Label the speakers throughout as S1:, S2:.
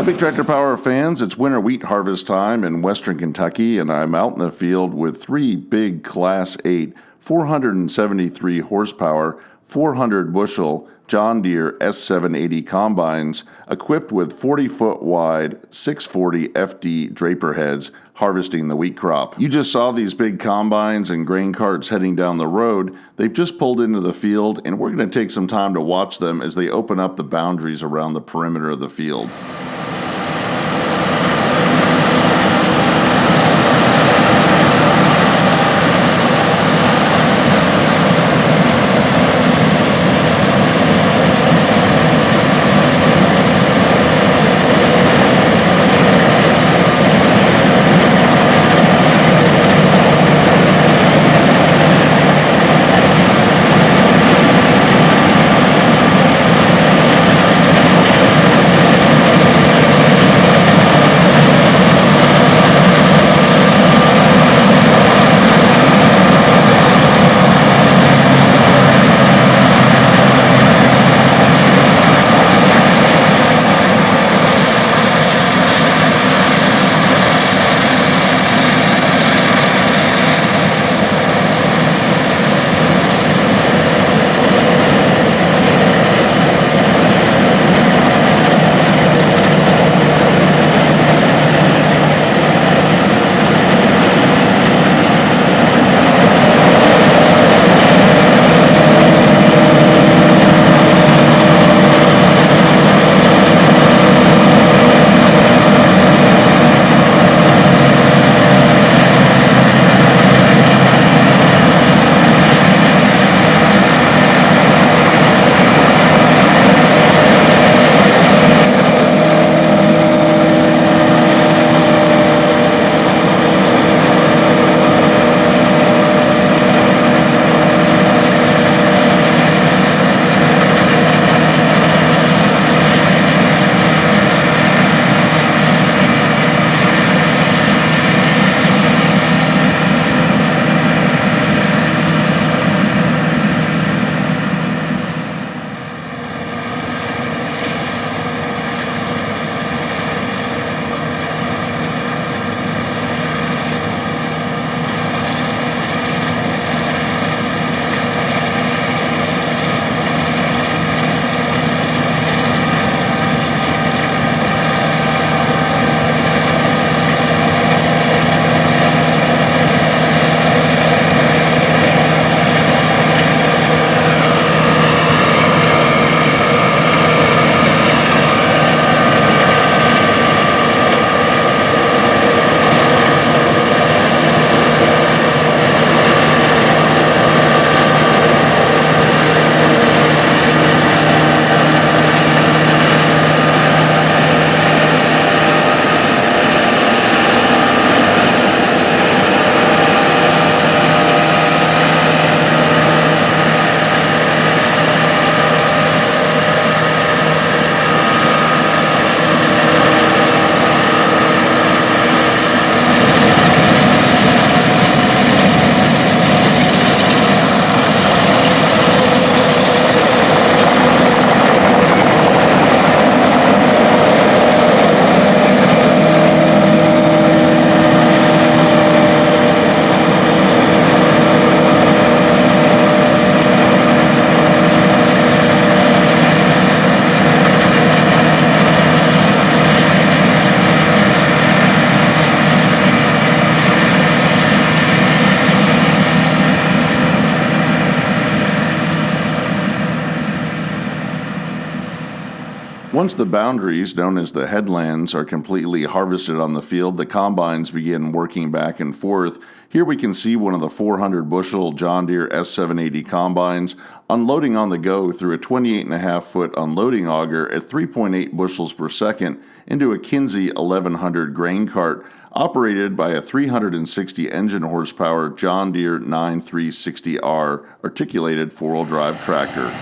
S1: Big Tractor Power fans, it's winter wheat harvest time in western Kentucky, and I'm out in the field with three big Class 8, 473 horsepower, 400 bushel John Deere S780 combines equipped with 40-foot wide 640 FD draper heads harvesting the wheat crop. You just saw these big combines and grain carts heading down the road. They've just pulled into the field, and we're going to take some time to watch them as they open up the boundaries around the perimeter of the field. Once the boundaries, known as the headlands, are completely harvested on the field, the combines begin working back and forth. Here we can see one of the 400 bushel John Deere S780 combines unloading on the go through a 28.5 foot unloading auger at 3.8 bushels per second into a KINZE 1100 grain cart operated by a 360 engine horsepower John Deere 9360R articulated four-wheel drive tractor.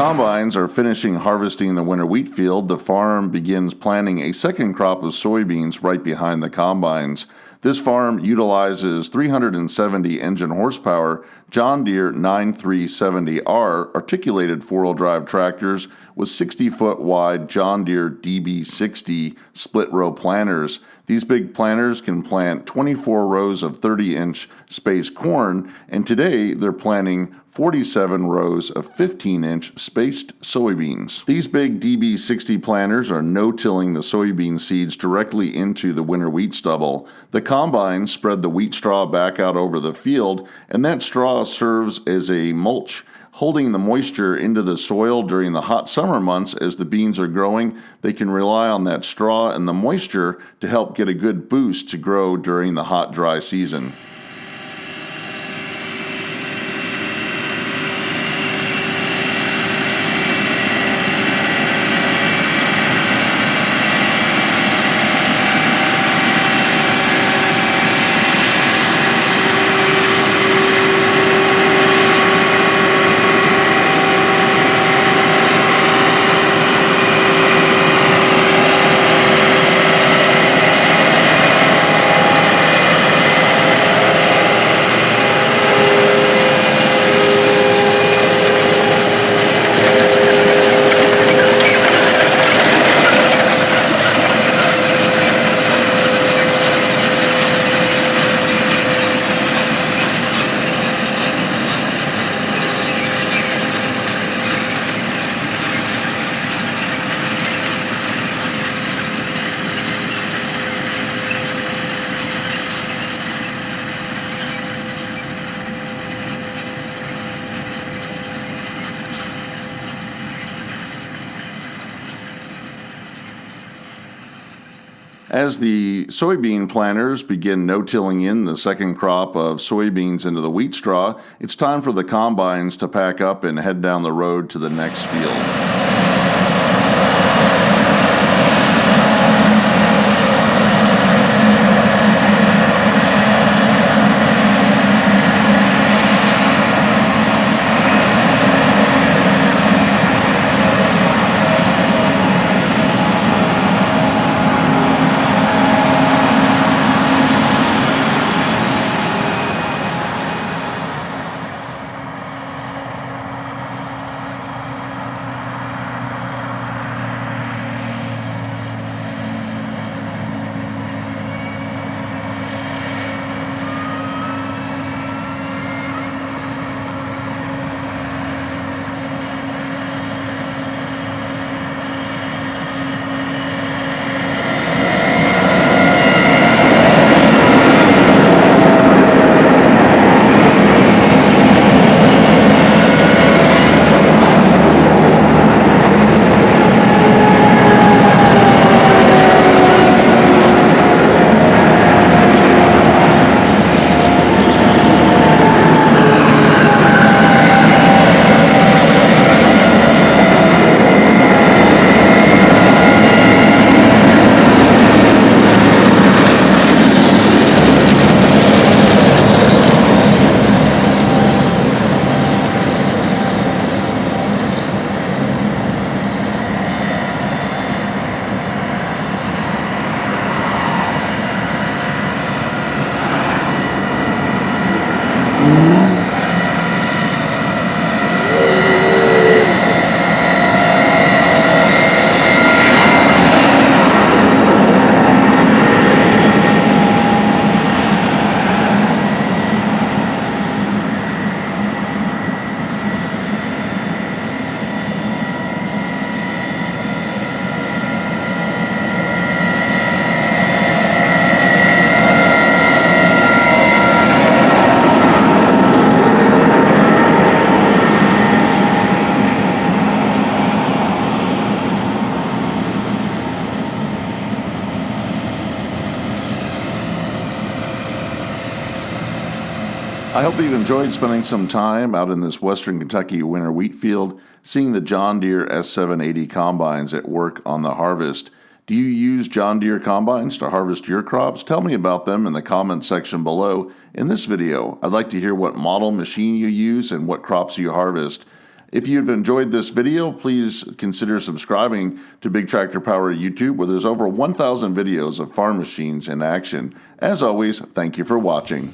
S1: combines are finishing harvesting the winter wheat field, the farm begins planting a second crop of soybeans right behind the combines. This farm utilizes 370 engine horsepower John Deere 9370R articulated four-wheel drive tractors with 60-foot wide John Deere DB60 split row planters. These big planters can plant 24 rows of 30-inch spaced corn, and today they're planting 47 rows of 15-inch spaced soybeans. These big DB60 planters are no-tilling the soybean seeds directly into the winter wheat stubble. The combine spread the wheat straw back out over the field, and that straw serves as a mulch, holding the moisture into the soil during the hot summer months. As the beans are growing, they can rely on that straw and the moisture to help get a good boost to grow during the hot, dry season. As the soybean planters begin no-tilling in the second crop of soybeans into the wheat straw, it's time for the combines to pack up and head down the road to the next field. I hope you've enjoyed spending some time out in this western Kentucky winter wheat field, seeing the John Deere S780 combines at work on the harvest. Do you use John Deere combines to harvest your crops? Tell me about them in the comments section below. In this video, I'd like to hear what model machine you use and what crops you harvest. If you've enjoyed this video, please consider subscribing to Big Tractor Power YouTube, where there's over 1,000 videos of farm machines in action. As always, thank you for watching.